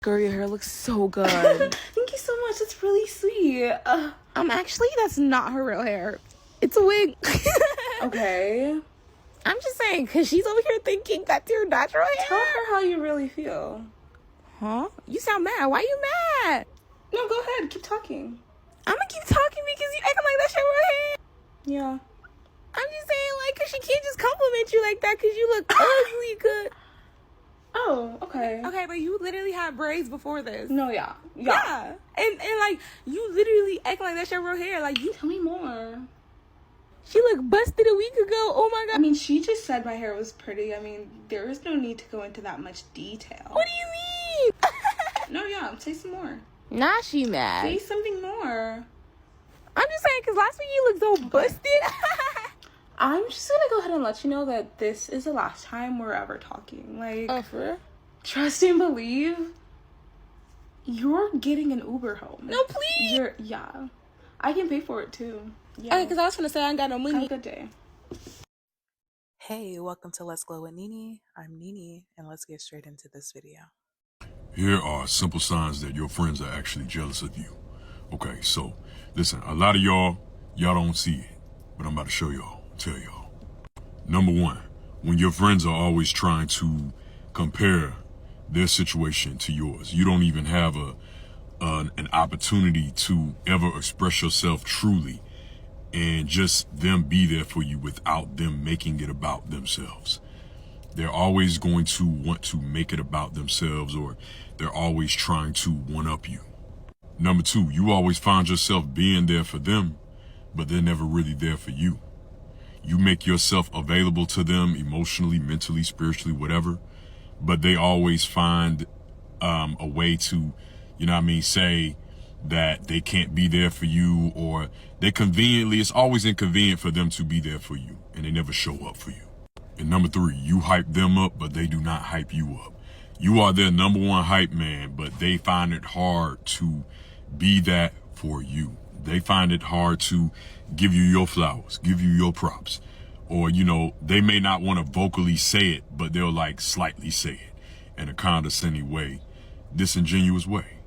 Girl, your hair looks so good. Thank you so much. That's really sweet. Actually, that's not her real hair. It's a wig. Okay. I'm just saying, because she's over here thinking that's your natural hair. Tell her how you really feel. Huh? You sound mad. Why you mad? No, go ahead. Keep talking. I'm gonna keep talking because you acting like that's your real hair. Yeah. I'm just saying, like, because she can't just compliment you like that because you look ugly good. Oh, okay. Okay, but you literally had braids before this. No, yeah. Yeah. And like, you literally acting like that's your real hair. Like, you... Tell me more. She looked busted a week ago. Oh, my God. I mean, she just said my hair was pretty. I mean, there is no need to go into that much detail. What do you mean? No, yeah. Say some more. Nah, she mad. Say something more. I'm just saying, because last week you looked so busted. I'm just gonna go ahead and let you know that this is the last time we're ever talking. Like, Oh, for real? trust and believe. You're getting an Uber home. No, please. Yeah. I can pay for it too. Yeah. Okay, because I was gonna say I ain't got no money. Have a good day. Hey, welcome to Let's Glow with Nini. I'm Nini, and let's get straight into this video. Here are simple signs that your friends are actually jealous of you. Okay, so listen, a lot of y'all don't see it, but I'm about to show y'all, tell y'all. Number one, when your friends are always trying to compare their situation to yours, you don't even have an opportunity to ever express yourself truly and just them be there for you without them making it about themselves. They're always going to want to make it about themselves, or they're always trying to one-up you. Number two, you always find yourself being there for them, but they're never really there for you. You make yourself available to them emotionally, mentally, spiritually, whatever, but they always find a way to, say that they can't be there for you, or it's always inconvenient for them to be there for you, and they never show up for you. And number three, you hype them up, but they do not hype you up. You are their number one hype man, but they find it hard to be that for you. They find it hard to give you your flowers, give you your props. Or, they may not want to vocally say it, but they'll like slightly say it in a condescending way, disingenuous way.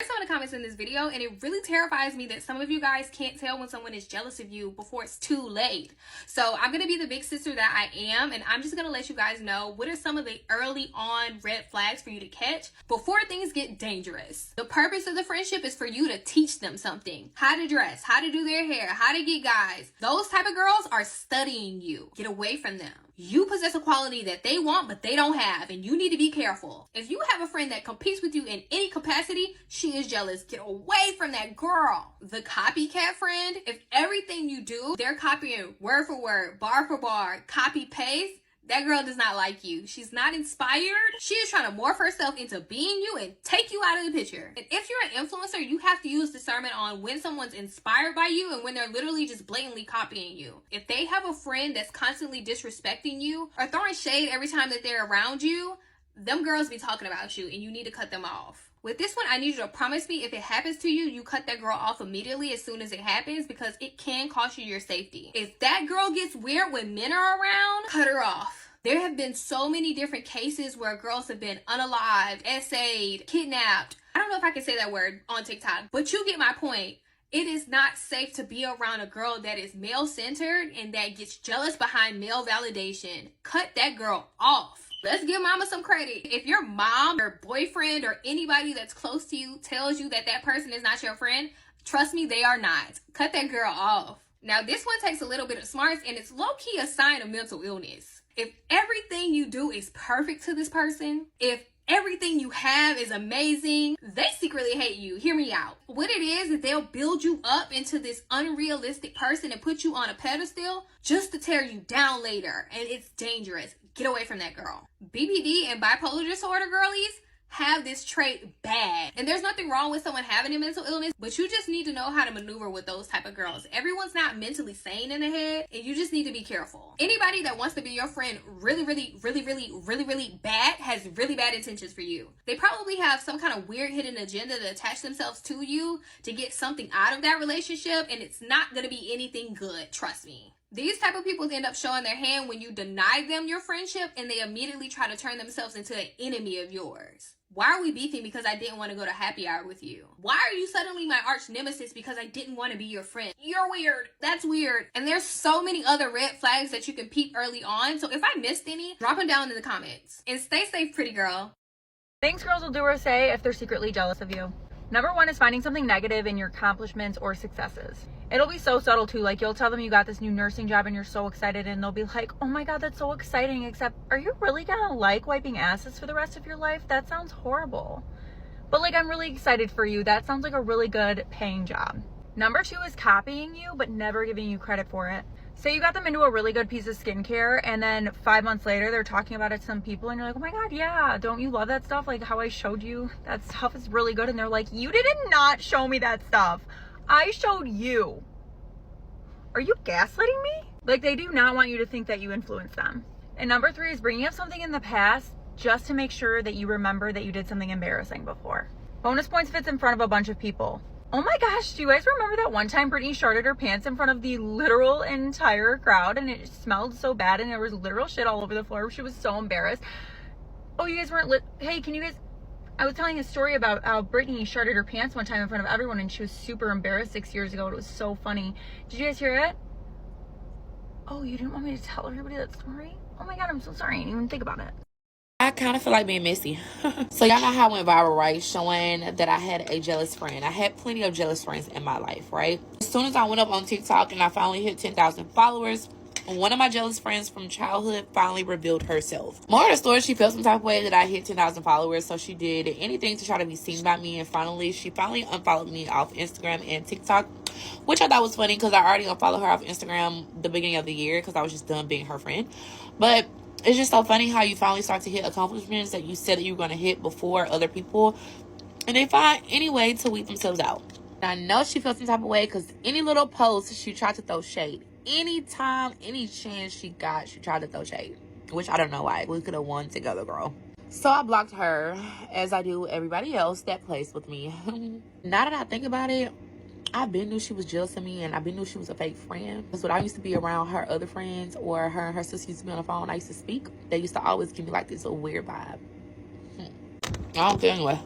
Some of the comments in this video, and it really terrifies me that some of you guys can't tell when someone is jealous of you before it's too late. So I'm gonna be the big sister that I am, and I'm just gonna let you guys know what are some of the early on red flags for you to catch before things get dangerous. The purpose of the friendship is for you to teach them something: how to dress, how to do their hair, how to get guys. Those type of girls are studying you. Get away from them. You possess a quality that they want, but they don't have, and you need to be careful. If you have a friend that competes with you in any capacity, she is jealous. Get away from that girl. The copycat friend, if everything you do, they're copying word for word, bar for bar, copy paste, that girl does not like you. She's not inspired. She is trying to morph herself into being you and take you out of the picture. And if you're an influencer, you have to use discernment on when someone's inspired by you and when they're literally just blatantly copying you. If they have a friend that's constantly disrespecting you or throwing shade every time that they're around you, them girls be talking about you and you need to cut them off. With this one, I need you to promise me if it happens to you, you cut that girl off immediately as soon as it happens, because it can cost you your safety. If that girl gets weird when men are around, cut her off. There have been so many different cases where girls have been unalived, essayed, kidnapped. I don't know if I can say that word on TikTok, but you get my point. It is not safe to be around a girl that is male-centered and that gets jealous behind male validation. Cut that girl off. Let's give mama some credit. If your mom or boyfriend or anybody that's close to you tells you that that person is not your friend, trust me, they are not. Cut that girl off. Now, this one takes a little bit of smarts, and it's low-key a sign of mental illness. If everything you do is perfect to this person, if everything you have is amazing, they secretly hate you. Hear me out. What it is they'll build you up into this unrealistic person and put you on a pedestal just to tear you down later. And it's dangerous. Get away from that girl. BPD and bipolar disorder girlies have this trait bad. And there's nothing wrong with someone having a mental illness, but you just need to know how to maneuver with those type of girls. Everyone's not mentally sane in the head, and you just need to be careful. Anybody that wants to be your friend really bad has really bad intentions for you. They probably have some kind of weird hidden agenda to attach themselves to you to get something out of that relationship, and it's not going to be anything good, trust me. These type of people end up showing their hand when you deny them your friendship, and they immediately try to turn themselves into an enemy of yours. Why are we beefing because I didn't want to go to happy hour with you? Why are you suddenly my arch nemesis because I didn't want to be your friend? You're weird. That's weird. And there's so many other red flags that you can peep early on. So if I missed any, drop them down in the comments. And stay safe, pretty girl. Things girls will do or say if they're secretly jealous of you. Number one is finding something negative in your accomplishments or successes. It'll be so subtle too. Like, you'll tell them you got this new nursing job and you're so excited, and they'll be like, oh my God, that's so exciting. Except, are you really gonna like wiping asses for the rest of your life? That sounds horrible. But like, I'm really excited for you. That sounds like a really good paying job. Number two is copying you, but never giving you credit for it. Say you got them into a really good piece of skincare, and then 5 months later, they're talking about it to some people, and you're like, oh my God, yeah, don't you love that stuff? Like how I showed you, that stuff is really good. And they're like, you did not show me that stuff. I showed you. Are you gaslighting me? Like, they do not want you to think that you influenced them. And number three is bringing up something in the past just to make sure that you remember that you did something embarrassing before. Bonus points if it's in front of a bunch of people. Oh my gosh, do you guys remember that one time Brittany shorted her pants in front of the literal entire crowd, and it smelled so bad and there was literal shit all over the floor? She was so embarrassed. Oh, you guys weren't hey, can you guys, I was telling a story about how Brittany shorted her pants one time in front of everyone, and she was super embarrassed 6 years ago. It was so funny. Did you guys hear it? Oh, you didn't want me to tell everybody that story? Oh my God, I'm so sorry. I didn't even think about it. I kind of feel like being messy. So y'all know how I went viral, right? Showing that I had a jealous friend. I had plenty of jealous friends in my life, right? As soon as I went up on TikTok and I finally hit 10,000 followers, one of my jealous friends from childhood finally revealed herself. More of the story, she felt some type of way that I hit 10,000 followers, so she did anything to try to be seen by me, and she finally unfollowed me off Instagram and TikTok, which I thought was funny because I already unfollowed her off Instagram the beginning of the year because I was just done being her friend. But it's just so funny how you finally start to hit accomplishments that you said that you were going to hit before other people, and they find any way to weed themselves out. And I know she felt some type of way because any little post, she tried to throw shade. Anytime, any chance she got, she tried to throw shade, which I don't know why. We could have won together, girl. So I blocked her, as I do everybody else that plays with me. Now that I think about it, I been knew she was jealous of me, and I been knew she was a fake friend. Because when I used to be around her other friends, or her and her sister used to be on the phone, I used to speak, they used to always give me like this little weird vibe. I don't care anyway.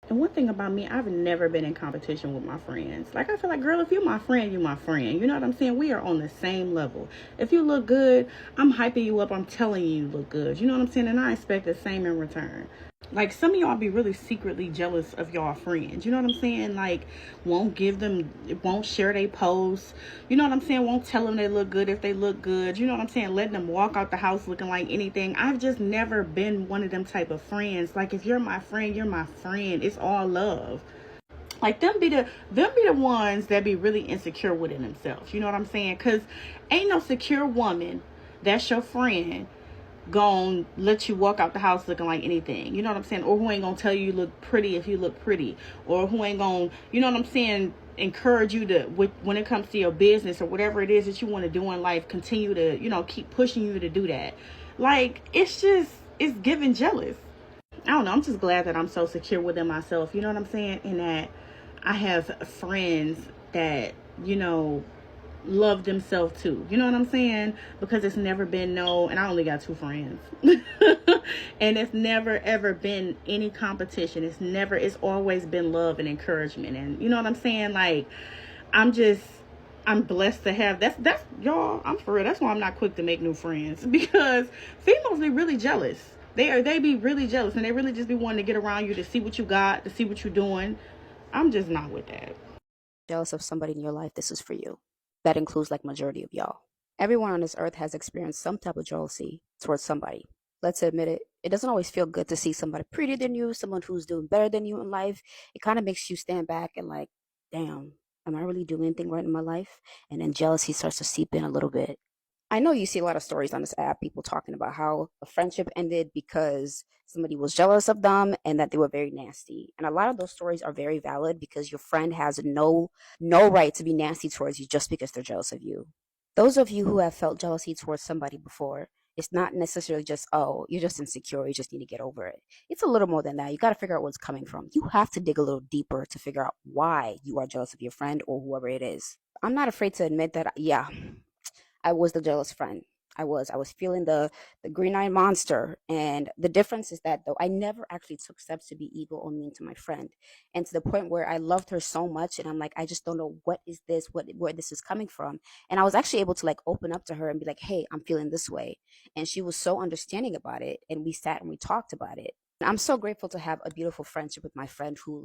And one thing about me, I've never been in competition with my friends. Like, I feel like, girl, if you're my friend, you're my friend. You know what I'm saying? We are on the same level. If you look good, I'm hyping you up. I'm telling you look good. You know what I'm saying? And I expect the same in return. Like, some of y'all be really secretly jealous of y'all friends. You know what I'm saying? Like, won't share their posts. You know what I'm saying? Won't tell them they look good if they look good. You know what I'm saying? Letting them walk out the house looking like anything. I've just never been one of them type of friends. Like, if you're my friend, you're my friend. It's all love. Like, them be the ones that be really insecure within themselves. You know what I'm saying? Because ain't no secure woman that's your friend gonna let you walk out the house looking like anything. You know what I'm saying? Or who ain't gonna tell you look pretty if you look pretty. Or who ain't gonna, you know what I'm saying, encourage you to, when it comes to your business or whatever it is that you want to do in life, continue to, you know, keep pushing you to do that. Like, it's giving jealous. I don't know. I'm just glad that I'm so secure within myself. You know what I'm saying? And that I have friends that, you know, love themselves too. You know what I'm saying? Because it's never been and I only got 2 friends. And it's never ever been any competition. It's always been love and encouragement. And you know what I'm saying? Like, I'm blessed to have that's y'all, I'm for real. That's why I'm not quick to make new friends, because females be really jealous. They be really jealous, and they really just be wanting to get around you to see what you got, to see what you're doing. I'm just not with that. Jealous of somebody in your life, this is for you. That includes like majority of y'all. Everyone on this earth has experienced some type of jealousy towards somebody. Let's admit it. It doesn't always feel good to see somebody prettier than you, someone who's doing better than you in life. It kind of makes you stand back and like, damn, am I really doing anything right in my life? And then jealousy starts to seep in a little bit. I know you see a lot of stories on this app, people talking about how a friendship ended because somebody was jealous of them and that they were very nasty. And a lot of those stories are very valid because your friend has no right to be nasty towards you just because they're jealous of you. Those of you who have felt jealousy towards somebody before, it's not necessarily just, oh, you're just insecure, you just need to get over it. It's a little more than that. You got to figure out where it's coming from. You have to dig a little deeper to figure out why you are jealous of your friend or whoever it is. I'm not afraid to admit that, yeah, I was the jealous friend. I was feeling the green-eyed monster. And the difference is that, though, I never actually took steps to be evil or mean to my friend, and to the point where I loved her so much, and I'm like, I just don't know what is this, where this is coming from. And I was actually able to like open up to her and be like, hey, I'm feeling this way. And she was so understanding about it, and we sat and we talked about it. I'm so grateful to have a beautiful friendship with my friend who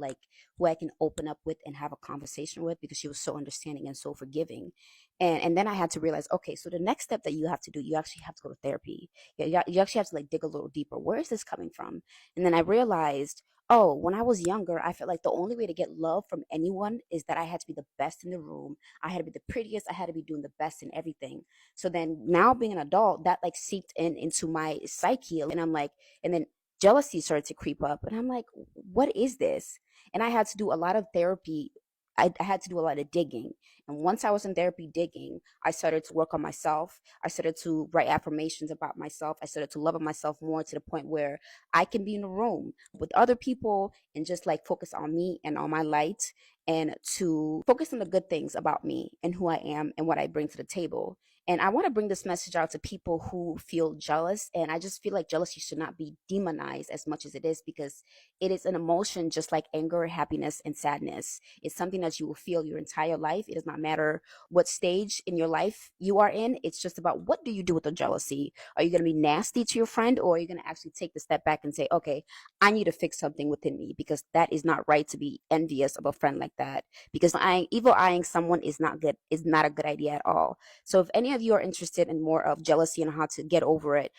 I can open up with and have a conversation with, because she was so understanding and so forgiving. And then I had to realize, okay, so the next step that you have to do, you actually have to go to therapy. You actually have to like dig a little deeper. Where is this coming from? And then I realized, oh, when I was younger, I felt like the only way to get love from anyone is that I had to be the best in the room. I had to be the prettiest. I had to be doing the best in everything. So then now being an adult, that like seeped into my psyche. And I'm like, and then jealousy started to creep up. And I'm like, what is this? And I had to do a lot of therapy. I had to do a lot of digging. And once I was in therapy digging, I started to work on myself. I started to write affirmations about myself. I started to love myself more, to the point where I can be in a room with other people and just like focus on me and on my light, and to focus on the good things about me and who I am and what I bring to the table. And I want to bring this message out to people who feel jealous. And I just feel like jealousy should not be demonized as much as it is, because it is an emotion just like anger, happiness, and sadness. It's something that you will feel your entire life. It does not matter what stage in your life you are in. It's just about, what do you do with the jealousy? Are you going to be nasty to your friend, or are you going to actually take the step back and say, okay, I need to fix something within me, because that is not right to be envious of a friend like that. Because evil eyeing someone is not good, is not a good idea at all. So if any of you are interested in more of jealousy and how to get over it,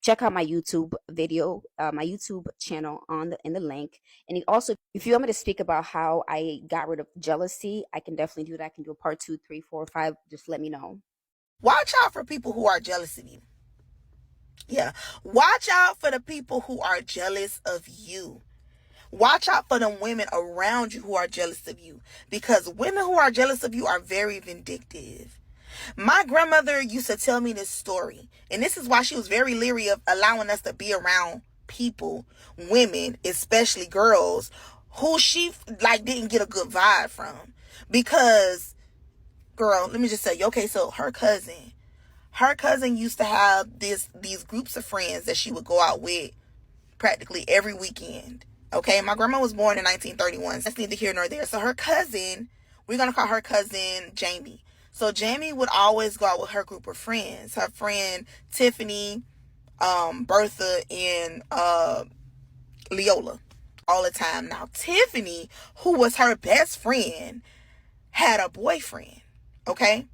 check out my YouTube video, my YouTube channel in the link. And also, if you want me to speak about how I got rid of jealousy, I can definitely do that. I can do a part 2, 3, 4, 5. Just let me know. Watch out for people who are jealous of you. Yeah. Watch out for the people who are jealous of you. Watch out for them women around you who are jealous of you, because women who are jealous of you are very vindictive. My grandmother used to tell me this story, and this is why she was very leery of allowing us to be around people, women, especially girls, who she like didn't get a good vibe from. Because, girl, let me just tell you, okay, so her cousin used to have these groups of friends that she would go out with practically every weekend. Okay, my grandma was born in 1931. That's neither here nor there. So her cousin, we're going to call her cousin Jamie. So Jamie would always go out with her group of friends. Her friend Tiffany, Bertha, and Leola all the time. Now, Tiffany, who was her best friend, had a boyfriend. Okay?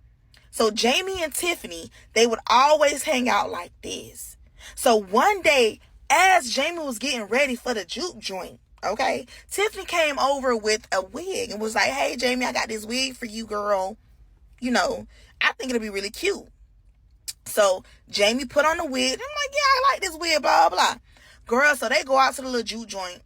So Jamie and Tiffany, they would always hang out like this. So one day, as Jamie was getting ready for the juke joint, okay, Tiffany came over with a wig and was like, hey, Jamie, I got this wig for you, girl. You know, I think it'll be really cute. So Jamie put on the wig. I'm like, yeah, I like this wig, blah, blah. Girl, so they go out to the little juke joint.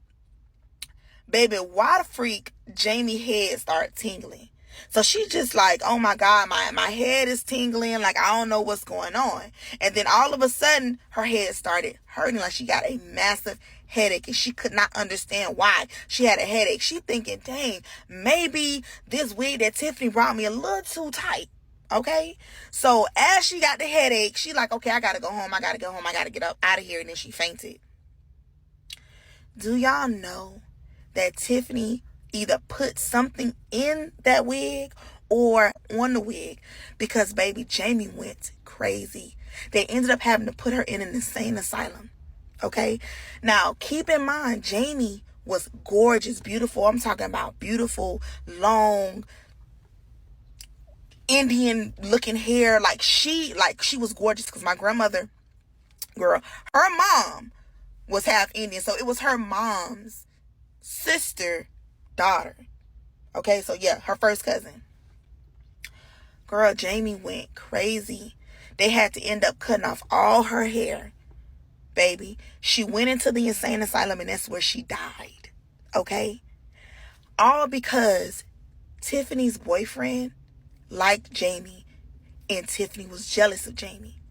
Baby, why the freak Jamie head started tingling? So she just like, oh my God, my head is tingling. Like, I don't know what's going on. And then all of a sudden, her head started hurting. Like, she got a massive headache. And she could not understand why she had a headache. She thinking, dang, maybe this wig that Tiffany brought me a little too tight. Okay? So as she got the headache, she like, okay, I gotta go home. I gotta get up out of here. And then she fainted. Do y'all know that Tiffany either put something in that wig or on the wig? Because baby, Jamie went crazy. They ended up having to put her in an insane asylum. Okay? Now, keep in mind, Jamie was gorgeous, beautiful. I'm talking about beautiful, long, Indian looking hair. Like she was gorgeous, because my grandmother, girl, her mom was half Indian. So it was her mom's sister, daughter. Okay, so yeah, her first cousin. Girl, Jamie went crazy. They had to end up cutting off all her hair. Baby, she went into the insane asylum, and that's where she died. Okay? All because Tiffany's boyfriend liked Jamie, and Tiffany was jealous of Jamie.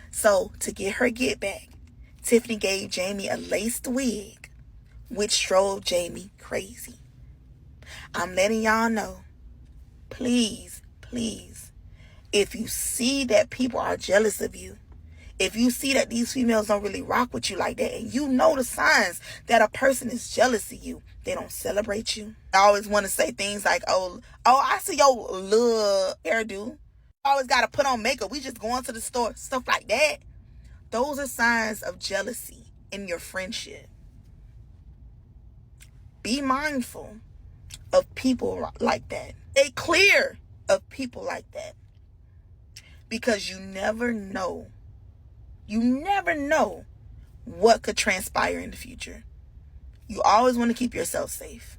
So to get her get back, Tiffany gave Jamie a laced wig, which drove Jamie crazy. I'm letting y'all know, please, If you see that people are jealous of you, if you see that these females don't really rock with you like that, and you know the signs that a person is jealous of you, they don't celebrate you. I always want to say things like, oh, I see your little hairdo. Always got to put on makeup. We just going to the store. Stuff like that. Those are signs of jealousy in your friendship. Be mindful of people like that. Stay clear of people like that. Because you never know. You never know what could transpire in the future. You always want to keep yourself safe.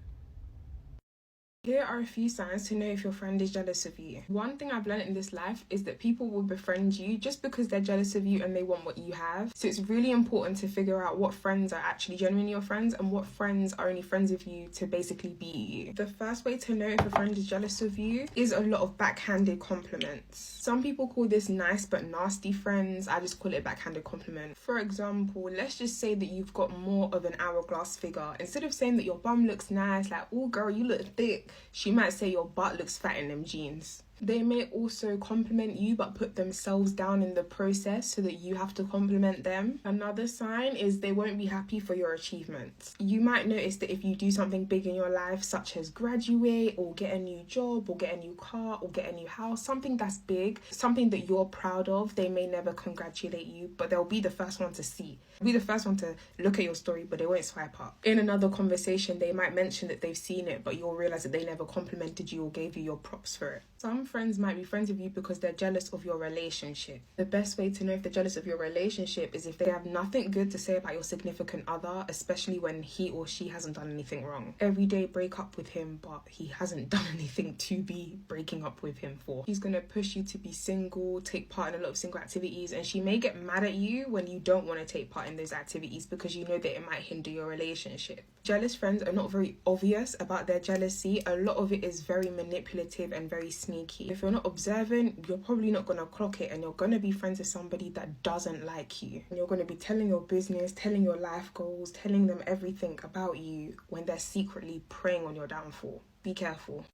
Here are a few signs to know if your friend is jealous of you. One thing I've learned in this life is that people will befriend you just because they're jealous of you and they want what you have. So it's really important to figure out what friends are actually genuinely your friends and what friends are only friends with you to basically be you. The first way to know if a friend is jealous of you is a lot of backhanded compliments. Some people call this nice but nasty friends. I just call it a backhanded compliment. For example, let's just say that you've got more of an hourglass figure. Instead of saying that your bum looks nice, like, oh girl, you look thick, she might say your butt looks fat in them jeans. They may also compliment you but put themselves down in the process so that you have to compliment them. Another sign is they won't be happy for your achievements. You might notice that if you do something big in your life, such as graduate or get a new job or get a new car or get a new house, something that's big, something that you're proud of, they may never congratulate you, but they'll be the first one to see. They'll be the first one to look at your story, but they won't swipe up. In another conversation, they might mention that they've seen it, but you'll realize that they never complimented you or gave you your props for it. Some friends might be friends with you because they're jealous of your relationship. The best way to know if they're jealous of your relationship is if they have nothing good to say about your significant other, especially when he or she hasn't done anything wrong. Every day break up with him, but he hasn't done anything to be breaking up with him for. He's going to push you to be single, take part in a lot of single activities, and she may get mad at you when you don't want to take part in those activities because you know that it might hinder your relationship. Jealous friends are not very obvious about their jealousy. A lot of it is very manipulative and very sneaky. If you're not observant, you're probably not going to clock it, and you're going to be friends with somebody that doesn't like you. And you're going to be telling your business, telling your life goals, telling them everything about you when they're secretly preying on your downfall. Be careful.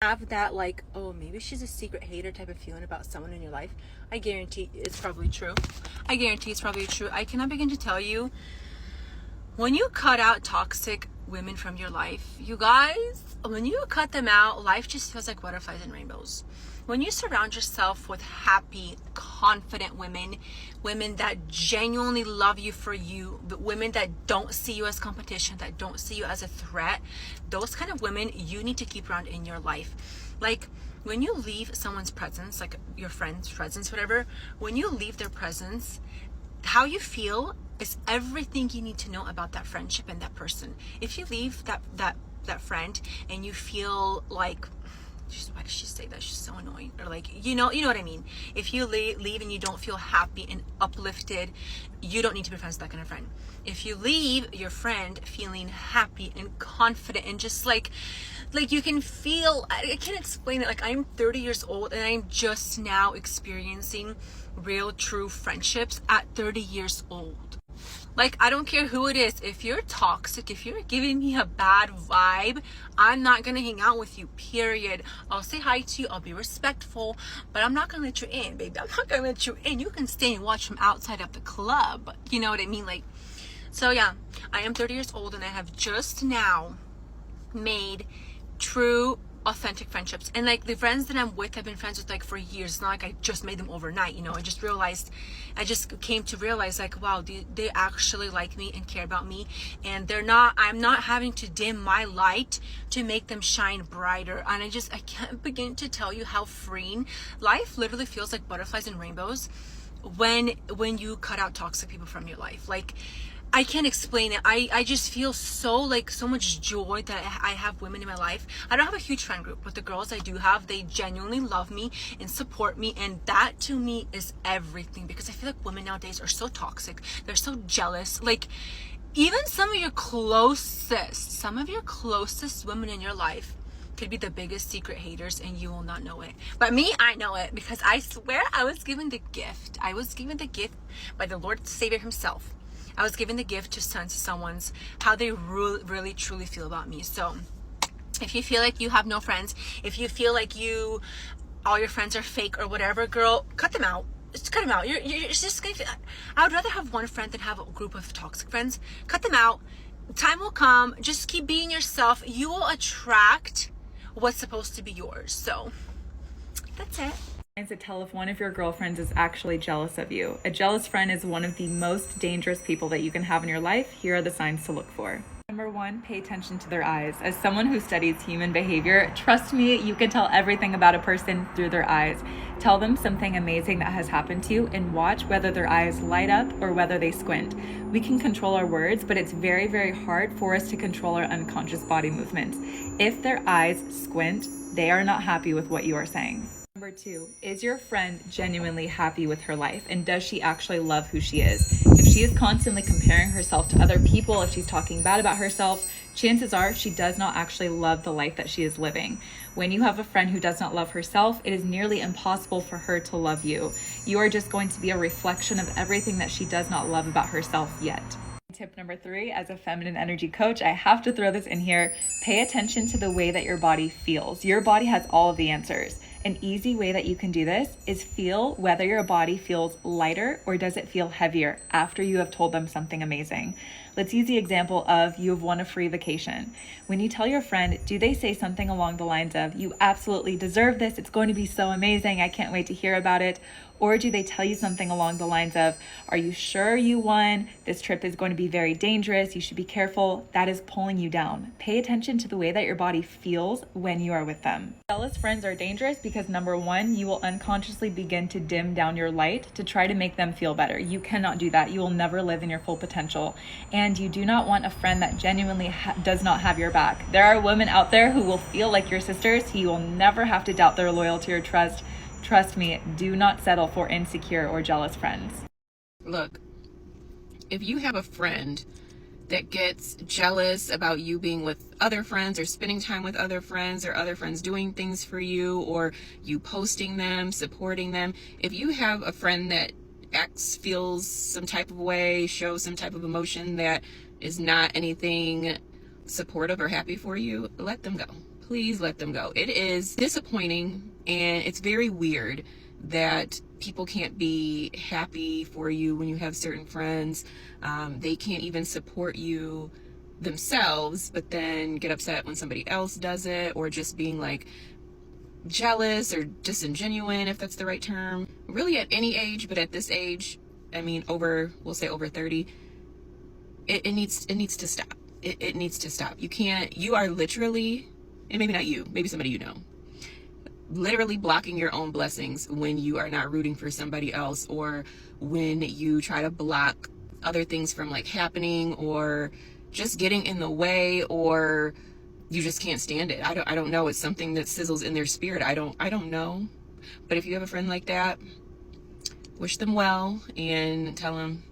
Have that, like, oh, maybe she's a secret hater type of feeling about someone in your life. I guarantee it's probably true. I cannot begin to tell you, when you cut out toxic women from your life, you guys, when you cut them out, life just feels like butterflies and rainbows. When you surround yourself with happy, confident women that genuinely love you for you, but women that don't see you as competition, that don't see you as a threat, those kind of women you need to keep around in your life. Like, when you leave someone's presence, like your friend's presence, whatever, when you leave their presence, how you feel is everything you need to know about that friendship and that person. If you leave that friend and you feel like, why does she say that? She's so annoying. Or like, you know what I mean. If you leave and you don't feel happy and uplifted, you don't need to be friends with that kind of friend. If you leave your friend feeling happy and confident and just like you can feel, I can't explain it. Like, I'm 30 years old and I'm just now experiencing real, true friendships at 30 years old. Like, I don't care who it is. If you're toxic, if you're giving me a bad vibe, I'm not going to hang out with you, period. I'll say hi to you. I'll be respectful, but I'm not going to let you in, baby. I'm not going to let you in. You can stay and watch from outside of the club. You know what I mean? Like, so yeah, I am 30 years old and I have just now made true, authentic friendships. And like, the friends that I'm with, I've been friends with like for years. It's not like I just made them overnight, you know. I just came to realize, like, wow, they actually like me and care about me, and I'm not having to dim my light to make them shine brighter. And I can't begin to tell you how freeing life literally feels, like butterflies and rainbows, when you cut out toxic people from your life. Like, I can't explain it. I just feel so much joy that I have women in my life. I don't have a huge friend group, but the girls I do have, they genuinely love me and support me, and that to me is everything, because I feel like women nowadays are so toxic. They're so jealous. Like, even some of your closest women in your life could be the biggest secret haters and you will not know it. But me, I know it, because I swear I was given the gift. I was given the gift by the Lord Savior himself. I was given the gift to sense someone's, how they really truly feel about me. So if you feel like you have no friends, if you feel like you all your friends are fake or whatever, girl, cut them out. Just cut them out. You're just gonna feel, I would rather have one friend than have a group of toxic friends. Cut them out. Time will come. Just keep being yourself. You will attract what's supposed to be yours. So that's it. Signs to tell if one of your girlfriends is actually jealous of you. A jealous friend is one of the most dangerous people that you can have in your life. Here are the signs to look for. Number 1, pay attention to their eyes. As someone who studies human behavior, trust me, you can tell everything about a person through their eyes. Tell them something amazing that has happened to you and watch whether their eyes light up or whether they squint. We can control our words, but it's very, very hard for us to control our unconscious body movements. If their eyes squint, they are not happy with what you are saying. Number 2, is your friend genuinely happy with her life, and does she actually love who she is? If she is constantly comparing herself to other people, if she's talking bad about herself, chances are she does not actually love the life that she is living. When you have a friend who does not love herself, it is nearly impossible for her to love you. You are just going to be a reflection of everything that she does not love about herself yet. Tip number 3, as a feminine energy coach, I have to throw this in here. Pay attention to the way that your body feels. Your body has all of the answers. An easy way that you can do this is feel whether your body feels lighter or does it feel heavier after you have told them something amazing. Let's use the example of you have won a free vacation. When you tell your friend, do they say something along the lines of, you absolutely deserve this, it's going to be so amazing, I can't wait to hear about it? Or do they tell you something along the lines of, are you sure you won? This trip is going to be very dangerous. You should be careful. That is pulling you down. Pay attention to the way that your body feels when you are with them. Jealous friends are dangerous because number 1, you will unconsciously begin to dim down your light to try to make them feel better. You cannot do that. You will never live in your full potential. And you do not want a friend that genuinely does not have your back. There are women out there who will feel like your sisters. You will never have to doubt their loyalty or trust. Trust me, do not settle for insecure or jealous friends. Look, if you have a friend that gets jealous about you being with other friends or spending time with other friends or other friends doing things for you or you posting them, supporting them, if you have a friend that feels some type of way, shows some type of emotion that is not anything supportive or happy for you, let them go. Please let them go. It is disappointing and it's very weird that people can't be happy for you when you have certain friends. They can't even support you themselves, but then get upset when somebody else does it, or just being like jealous or disingenuous, if that's the right term. Really at any age, but at this age, I mean, we'll say over 30, it needs to stop. It needs to stop. You are literally, and maybe not you, maybe somebody you know, literally blocking your own blessings when you are not rooting for somebody else, or when you try to block other things from like happening, or just getting in the way, or you just can't stand it. I don't know. It's something that sizzles in their spirit. I don't know. But if you have a friend like that, wish them well and tell them.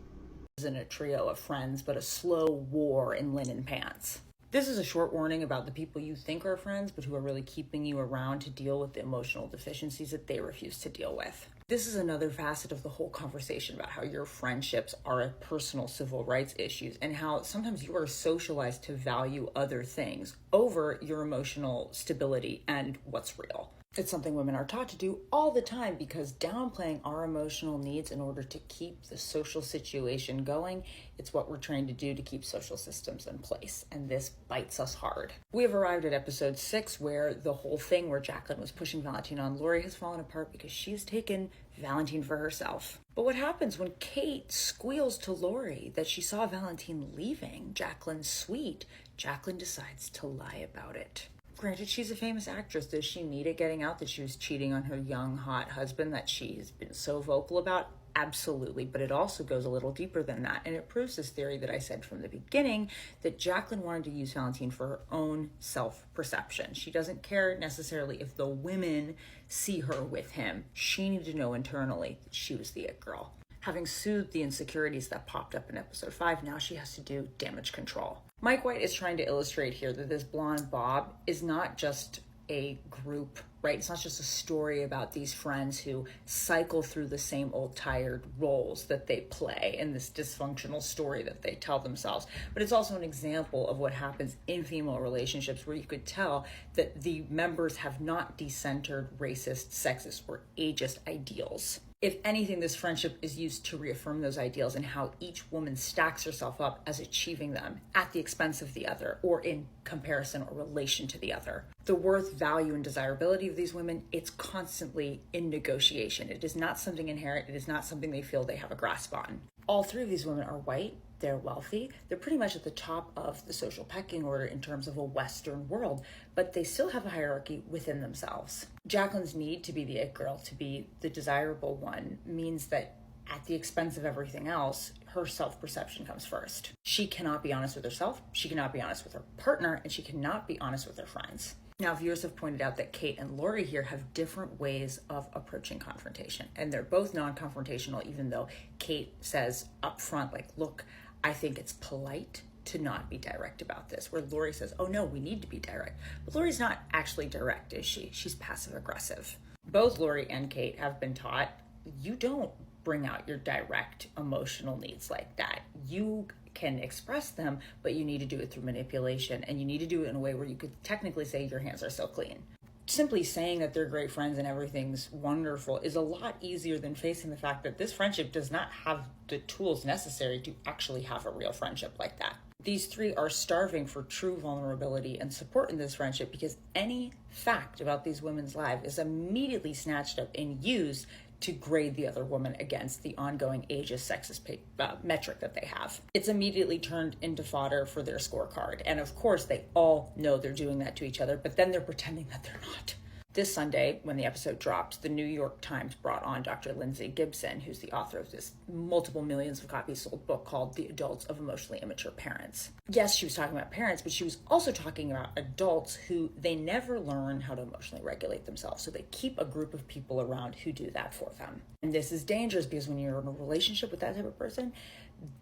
Isn't a trio of friends, but a slow war in linen pants. This is a short warning about the people you think are friends, but who are really keeping you around to deal with the emotional deficiencies that they refuse to deal with. This is another facet of the whole conversation about how your friendships are personal civil rights issues, and how sometimes you are socialized to value other things over your emotional stability and what's real. It's something women are taught to do all the time, because downplaying our emotional needs in order to keep the social situation going, it's what we're trained to do to keep social systems in place, and this bites us hard. We have arrived at episode 6, where the whole thing where Jacqueline was pushing Valentine on Lori has fallen apart because she's taken Valentine for herself. But what happens when Kate squeals to Lori that she saw Valentine leaving Jacqueline's suite? Jacqueline decides to lie about it. Granted, she's a famous actress. Does she need it getting out that she was cheating on her young, hot husband that she's been so vocal about? Absolutely. But it also goes a little deeper than that. And it proves this theory that I said from the beginning, that Jacqueline wanted to use Valentine for her own self-perception. She doesn't care necessarily if the women see her with him. She needed to know internally that she was the it girl. Having soothed the insecurities that popped up in episode 5, now she has to do damage control. Mike White is trying to illustrate here that this blonde Bob is not just a group, right? It's not just a story about these friends who cycle through the same old tired roles that they play in this dysfunctional story that they tell themselves, but it's also an example of what happens in female relationships, where you could tell that the members have not decentered racist, sexist, or ageist ideals. If anything, this friendship is used to reaffirm those ideals and how each woman stacks herself up as achieving them at the expense of the other, or in comparison or relation to the other. The worth, value, and desirability of these women, it's constantly in negotiation. It is not something inherent. It is not something they feel they have a grasp on. All three of these women are white. They're wealthy. They're pretty much at the top of the social pecking order in terms of a Western world, but they still have a hierarchy within themselves. Jacqueline's need to be the it girl, to be the desirable one, means that at the expense of everything else, her self-perception comes first. She cannot be honest with herself, she cannot be honest with her partner, and she cannot be honest with her friends. Now, viewers have pointed out that Kate and Lori here have different ways of approaching confrontation, and they're both non-confrontational, even though Kate says up front, like, look, I think it's polite to not be direct about this, where Lori says, oh no, we need to be direct. But Lori's not actually direct, is she? She's passive aggressive. Both Lori and Kate have been taught, you don't bring out your direct emotional needs like that. You can express them, but you need to do it through manipulation, and you need to do it in a way where you could technically say your hands are so clean. Simply saying that they're great friends and everything's wonderful is a lot easier than facing the fact that this friendship does not have the tools necessary to actually have a real friendship like that. These three are starving for true vulnerability and support in this friendship, because any fact about these women's lives is immediately snatched up and used to grade the other woman against the ongoing ageist, sexist metric that they have. It's immediately turned into fodder for their scorecard. And of course, they all know they're doing that to each other, but then they're pretending that they're not. This Sunday, when the episode dropped, the New York Times brought on Dr. Lindsay Gibson, who's the author of this multiple millions of copies sold book called The Adults of Emotionally Immature Parents. Yes, she was talking about parents, but she was also talking about adults who they never learn how to emotionally regulate themselves. So they keep a group of people around who do that for them. And this is dangerous, because when you're in a relationship with that type of person,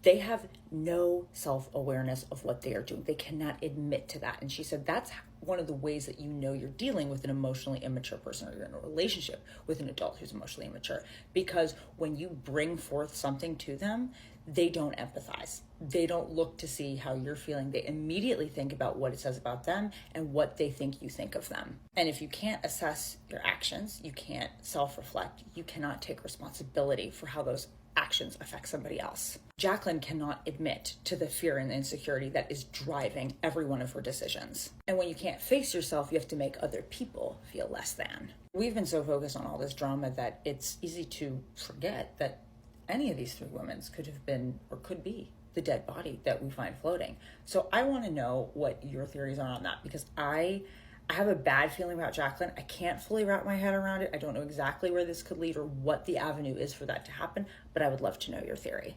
they have no self-awareness of what they are doing. They cannot admit to that. And she said that's one of the ways that you know you're dealing with an emotionally immature person, or you're in a relationship with an adult who's emotionally immature. Because when you bring forth something to them, they don't empathize. They don't look to see how you're feeling. They immediately think about what it says about them and what they think you think of them. And if you can't assess your actions, you can't self-reflect, you cannot take responsibility for how those actions affect somebody else. Jacqueline cannot admit to the fear and the insecurity that is driving every one of her decisions. And when you can't face yourself, you have to make other people feel less than. We've been so focused on all this drama that it's easy to forget that any of these three women could have been, or could be, the dead body that we find floating. So I want to know what your theories are on that, because I have a bad feeling about Jacqueline. I can't fully wrap my head around it. I don't know exactly where this could lead or what the avenue is for that to happen, but I would love to know your theory.